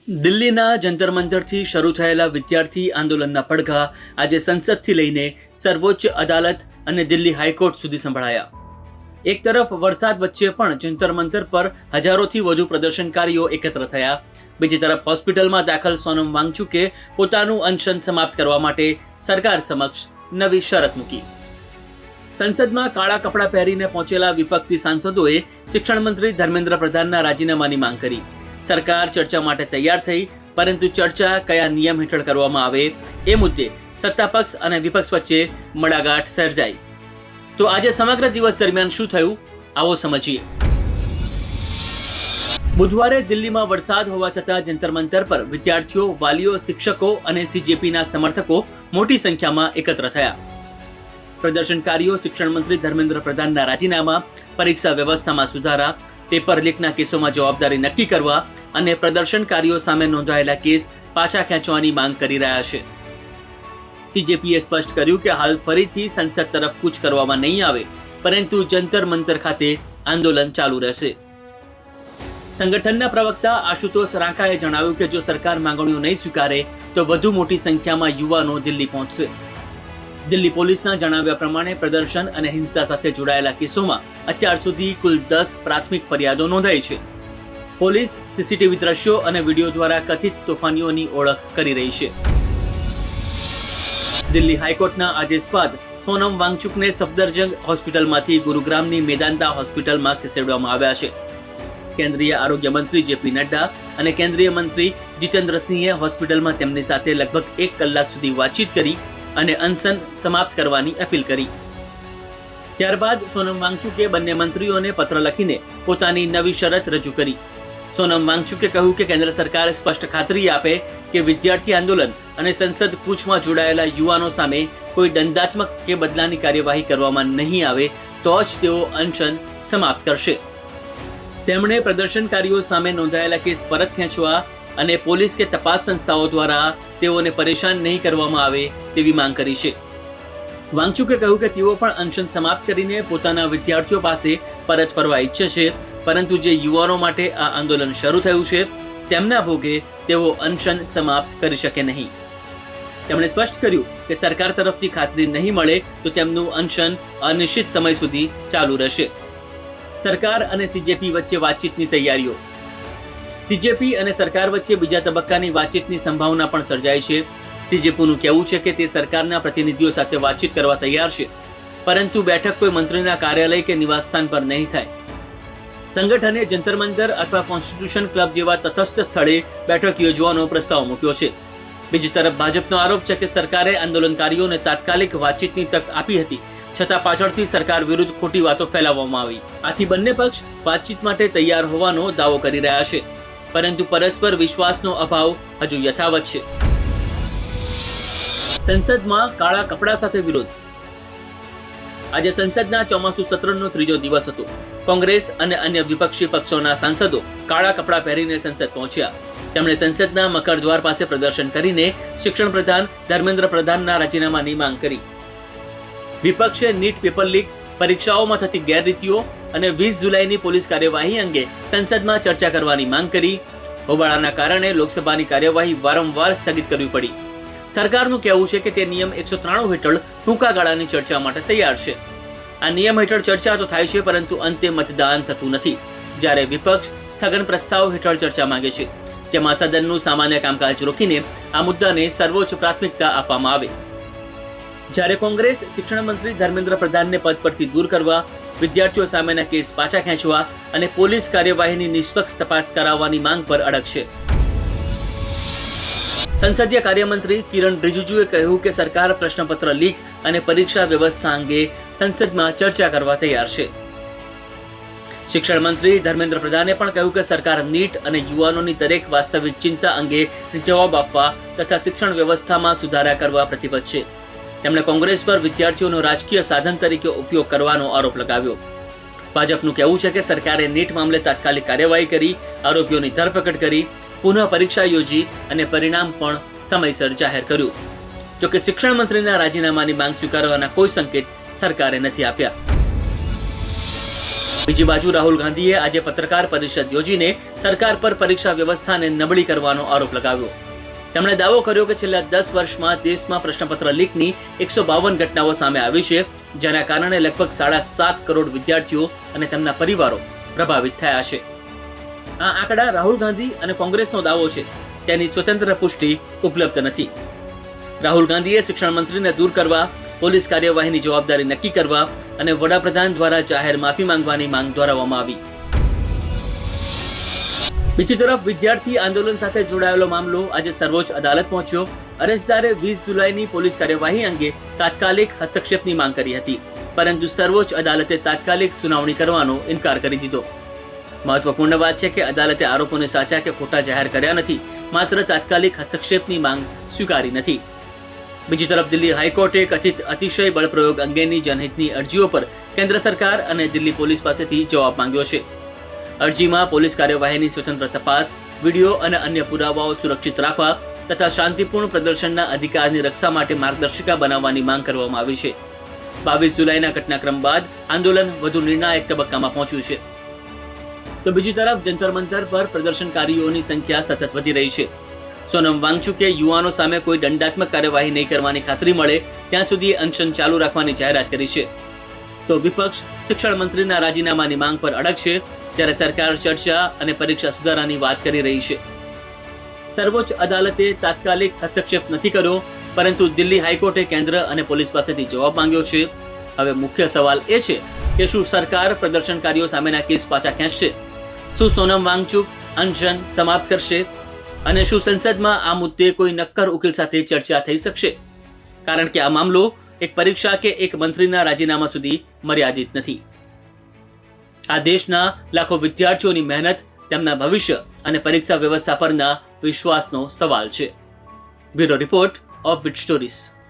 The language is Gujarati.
દિલ્હીના જંતર મંતરથી શરૂ થયેલા વિદ્યાર્થી આંદોલનના પડઘા આજે સંસદથી લઈને સર્વોચ્ચ અદાલત અને દિલ્હી હાઈકોર્ટ સુધી સંભળાયા. એક તરફ વરસાદ વચ્ચે પણ જંતર મંતર પર હજારોથી વધુ પ્રદર્શનકારીઓ એકત્ર થયા. બીજી તરફ હોસ્પિટલમાં દાખલ સોનમ વાંગચુકે પોતાનું અનશન સમાપ્ત કરવા માટે સરકાર સમક્ષ નવી શરત મૂકી. સંસદમાં કાળા કપડાં પહેરીને પહોંચેલા વિપક્ષી સાંસદોએ શિક્ષણ મંત્રી ધર્મેન્દ્ર પ્રધાનના રાજીનામાની માંગ કરી. સરકાર ચર્ચા માટે તૈયાર થઈ, પરંતુ ચર્ચા કયા નિયમ હેઠળ કરવામાં આવે એ મુદ્દે સત્તાપક્ષ અને વિપક્ષ વચ્ચે મડાગાંઠ સર્જાઈ. તો આજે સમગ્ર દિવસ દરમિયાન શું થયું, આવો સમજીએ. બુધવારે દિલ્હીમાં વરસાદ હોવા છતાં જંતર મંતર પર વિદ્યાર્થીઓ, વાલીઓ, શિક્ષકો અને સીજેપીના સમર્થકો મોટી સંખ્યામાં એકત્ર થયા. પ્રદર્શનકારીઓ શિક્ષણ મંત્રી ધર્મેન્દ્ર પ્રધાનના રાજીનામા, પરીક્ષા વ્યવસ્થામાં સુધારા, પેપર લીકના કેસોમાં જવાબદારી નક્કી કરવા અને પ્રદર્શનકારીઓ સામે નોંધાયેલા કેસ પાછા ખેંચવાની માંગ કરી રહ્યા છે. સીજેપીએ સ્પષ્ટ કર્યું કે હાલ ફરીથી સંસદ તરફ કૂચ કરવામાં નહીં આવે, પરંતુ જંતર મંતર ખાતે આંદોલન ચાલુ રહેશે. સંગઠનના પ્રવક્તા આશુતોષ રાંકાએ જણાવ્યું કે જો સરકાર માંગણીઓ નહીં સ્વીકારે તો વધુ મોટી સંખ્યામાં યુવાનો દિલ્હી પહોંચશે. દિલ્હી પોલીસના જણાવ્યા પ્રમાણે પ્રદર્શન અને હિંસા સાથે જોડાયેલા કેસોમાં અત્યાર સુધી કુલ 10 પ્રાથમિક ફરિયાદો નોંધાઈ છે. પોલીસ સીસીટીવી દ્રશ્યો અને વિડીયો દ્વારા કથિત તોફાનીઓની ઓળખ કરી રહી છે. દિલ્હી હાઈકોર્ટના આદેશ બાદ સોનમ વાંગચુકને સફદરજંગ હોસ્પિટલમાંથી ગુરુગ્રામની મેદાંતા હોસ્પિટલમાં ખસેડવામાં આવ્યા છે. કેન્દ્રીય આરોગ્ય મંત્રી જેપી નડ્ડા અને કેન્દ્રીય મંત્રી જીતેન્દ્રસિંહે હોસ્પિટલમાં તેમની સાથે લગભગ 1 કલાક સુધી વાતચીત કરી અને અનશન સમાપ્ત કરવાની અપીલ કરી. ત્યારબાદ સોનમ વાંગચુકે બંને મંત્રીઓને પત્ર લખીને પોતાની નવી શરત રજૂ કરી. સોનમ વાંગચુકે કહ્યું કે કેન્દ્ર સરકાર સ્પષ્ટ ખાતરી આપે કે વિદ્યાર્થી આંદોલન અને સંસદ કૂચમાં જોડાયેલા યુવાનો સામે કોઈ દંડાત્મક કે બદલાની કાર્યવાહી કરવામાં નહીં આવે તો જ તેઓ અનશન સમાપ્ત કરશે. તેમણે પ્રદર્શનકારીઓ સામે નોંધાયેલા કેસ પરત ખેંચવા અને પોલીસ કે તપાસ સંસ્થાઓ દ્વારા તેઓને પરેશાન નહીં કરવામાં આવે તેવી માંગ કરી છે. વાંગચુકે કહ્યું કે તેઓ પણ અનશન સમાપ્ત કરીને પોતાના વિદ્યાર્થીઓ પાસે પરત ફરવા ઈચ્છે છે, પરંતુ જે યુવાનો માટે આ આંદોલન શરૂ થયું છે તેમના ભોગે તેઓ અનશન સમાપ્ત કરી શકે નહીં. તેમણે સ્પષ્ટ કર્યું કે સરકાર તરફથી ખાતરી નહીં મળે તો તેમનું અનશન અનિશ્ચિત સમય સુધી ચાલુ રહેશે. સરકાર અને સીજેપી વચ્ચે વાતચીતની તૈયારીઓ. સીજેપી અને સરકાર વચ્ચે બીજા તબક્કાની વાતચીતની સંભાવના પણ સર્જાઈ છે. સીજેપીનું કહેવું છે કે તે સરકારના પ્રતિનિધિઓ સાથે વાતચીત કરવા તૈયાર છે, પરંતુ બેઠક કોઈ મંત્રીના કાર્યાલય કે નિવાસસ્થાન પર નહીં થાય. સંગઠને જંતર મંતર અથવા કોન્સ્ટિટ્યુશન ક્લબ જેવા તટસ્થ સ્થળે બેઠક યોજવાનો પ્રસ્તાવ મૂક્યો છે. બીજી તરફ ભાજપનો આરોપ છે કે સરકારે આંદોલનકારીઓને તાત્કાલિક વાતચીતની તક આપી હતી, છતાં પાછળથી સરકાર વિરુદ્ધ ખોટી વાતો ફેલાવવામાં આવી. આથી બંને પક્ષ વાતચીત માટે તૈયાર હોવાનો દાવો કરી રહ્યા છે, પરંતુ પરસ્પર વિશ્વાસનો અભાવ હજુ યથાવત છે. સંસદમાં કાળા કપડા સાથે વિરોધ. આજે સંસદના ચોમાસુ સત્રનો 3જો દિવસ હતો. કોંગ્રેસ અને અન્ય વિપક્ષી પક્ષોના સાંસદો કાળા કપડા પહેરીને સંસદ પહોંચ્યા. તેમણે સંસદના મકર દ્વાર પાસે પ્રદર્શન કરીને શિક્ષણ પ્રધાન ધર્મેન્દ્ર પ્રધાનના રાજીનામાની માંગ કરી. વિપક્ષે નીટ પેપર લીક, પરીક્ષાઓમાં થતી ગેરરીતિઓ અને 20 જુલાઈની પોલીસ કાર્યવાહી અંગે સંસદમાં ચર્ચા કરવાની માંગ કરી. હોબાળાના કારણે લોકસભાની કાર્યવાહી વારંવાર સ્થગિત કરવી પડી. સરકારનું કહેવું છે કે તે નિયમ 193 હેઠળ ટૂંકા ગાળાની ચર્ચા માટે તૈયાર છે. આ નિયમ હેઠળ ચર્ચા તો થાય છે, પરંતુ અંતે મતદાન થતું નથી, જ્યારે વિપક્ષ સ્થગન પ્રસ્તાવ હેઠળ ચર્ચા માંગે છે, જેમાં સદનનું સામાન્ય કામકાજ રોકીને આ મુદ્દાને સર્વોચ્ચ પ્રાથમિકતા આપવામાં આવે. જ્યારે કોંગ્રેસ શિક્ષણ મંત્રી ધર્મેન્દ્ર પ્રધાનને પદ પરથી દૂર કરવા, વિદ્યાર્થીઓ સામેના કેસ પાછા ખેંચવા અને પોલીસ કાર્યવાહીની નિષ્પક્ષ તપાસ કરાવવાની માંગ પર અડગ છે. સંસદીય કાર્યમંત્રી કિરણ રિજિજુએ કહ્યું કે સરકાર પ્રશ્નપત્ર લીક અને પરીક્ષા વ્યવસ્થા અંગે સંસદમાં ચર્ચા કરવા તૈયાર છે. શિક્ષણ મંત્રી ધર્મેન્દ્ર પ્રધાને પણ કહ્યું કે સરકાર નીટ અને યુવાનોની દરેક વાસ્તવિક ચિંતા અંગે જવાબ આપવા તથા શિક્ષણ વ્યવસ્થામાં સુધારા કરવા પ્રતિબદ્ધ છે. તેમણે કોંગ્રેસ પર વિદ્યાર્થીઓનો રાજકીય સાધન તરીકે ઉપયોગ કરવાનો આરોપ લગાવ્યો. ભાજપનું કહેવું છે કે સરકારે નીટ મામલે તાત્કાલિક કાર્યવાહી કરી, આરોપીઓની ધરપકડ કરી, પુનઃ પરીક્ષા યોજી અને પરિણામ પણ સમયસર જાહેર કર્યું. જોકે શિક્ષણ મંત્રીના રાજીનામાની માંગ સ્વીકારવાના કોઈ સંકેત સરકારે નથી આપ્યા. બીજી બાજુ રાહુલ ગાંધીએ આજે પત્રકાર પરિષદ યોજીને સરકાર પર પરીક્ષા વ્યવસ્થાને નબળી કરવાનો આરોપ લગાવ્યો. તેમણે દાવો કર્યો કે છેલ્લા 10 વર્ષમાં દેશમાં પ્રશ્નપત્ર લીકની 152 ઘટનાઓ સામે આવી છે, જેના કારણે લગભગ 7.5 કરોડ વિદ્યાર્થીઓ અને તેમના પરિવારો પ્રભાવિત થયા છે. આ આંકડા રાહુલ ગાંધી અને કોંગ્રેસનો દાવો છે, તેની સ્વતંત્ર પુષ્ટિ ઉપલબ્ધ નથી. રાહુલ ગાંધીએ શિક્ષણ મંત્રીને દૂર કરવા, પોલીસ કાર્યવાહીની જવાબદારી નક્કી કરવા અને વડાપ્રધાન દ્વારા જાહેર માફી માંગવાની માંગ દોહરાવવામાં આવી. બીજી તરફ વિદ્યાર્થી આંદોલન સાથે જોડાયેલો મામલો આજે સર્વોચ્ચ અદાલત પહોંચ્યો. અરજદારે 20 જુલાઈની પોલીસ કાર્યવાહી અંગે તાત્કાલિક હસ્તક્ષેપની માંગ કરી હતી, પરંતુ સર્વોચ્ચ અદાલતે તાત્કાલિક સુનાવણી કરવાનો ઇનકાર કરી દીધો. મહત્વપૂર્ણ વાત છે કે અદાલતે આરોપોને સાચા કે ખોટા જાહેર કર્યા નથી, માત્ર તાત્કાલિક હસ્તક્ષેપની માંગ સ્વીકારી નથી. બીજી તરફ દિલ્હી હાઈકોર્ટે કથિત અતિશય બળપ્રયોગ અંગેની જનહિતની અરજીઓ પર કેન્દ્ર સરકાર અને દિલ્હી પોલીસ પાસેથી જવાબ માંગ્યો છે. અરજીમાં પોલીસ કાર્યવાહીની સ્વતંત્ર તપાસ, વિડીયો અને અન્ય પુરાવાઓ સુરક્ષિત રાખવા તથા શાંતિપૂર્ણ પ્રદર્શનના અધિકારની રક્ષા માટે માર્ગદર્શિકા બનાવવાની માંગ કરવામાં આવી છે. 22 જુલાઈના ઘટનાક્રમ બાદ આંદોલન વધુ નિર્ણાયક તબક્કામાં પહોંચ્યું છે. તો બીજી તરફ જંતર મંતર પર પ્રદર્શનકારીઓની સંખ્યા સતત વધી રહી છે. સોનમ વાંગચુકે યુવાનો સામે કોઈ દંડાત્મક કાર્યવાહી નહીં કરવાની ખાતરી મળે ત્યાં સુધી અનશન ચાલુ રાખવાની જાહેરાત કરી છે. તો વિપક્ષ શિક્ષણ મંત્રીના રાજીનામાની માંગ પર અડગ છે, ત્યારે સરકાર ચર્ચા અને પરીક્ષા સુધારાની વાત કરી રહી છે. સર્વોચ્ચ અદાલતે તાત્કાલિક હસ્તક્ષેપ નથી કર્યો, પરંતુ દિલ્હી હાઈકોર્ટે કેન્દ્ર અને પોલીસ પાસેથી જવાબ માંગ્યો છે. હવે મુખ્ય સવાલ એ છે કે શું સરકાર પ્રદર્શનકારીઓ સામેના કેસ પાછા ખેંચશે? શું સોનમ વાંગચુક અનશન સમાપ્ત કરશે? અને શું સંસદમાં આ મુદ્દે કોઈ નક્કર ઉકેલ સાથે ચર્ચા થઈ શકશે? કારણ કે આ મામલો એક પરીક્ષા કે એક મંત્રીના રાજીનામા સુધી મર્યાદિત નથી. આ દેશના લાખો વિદ્યાર્થીઓની મહેનત, તેમના ભવિષ્ય અને પરીક્ષા વ્યવસ્થા પરના વિશ્વાસનો સવાલ છે. Bureau report of bit stories.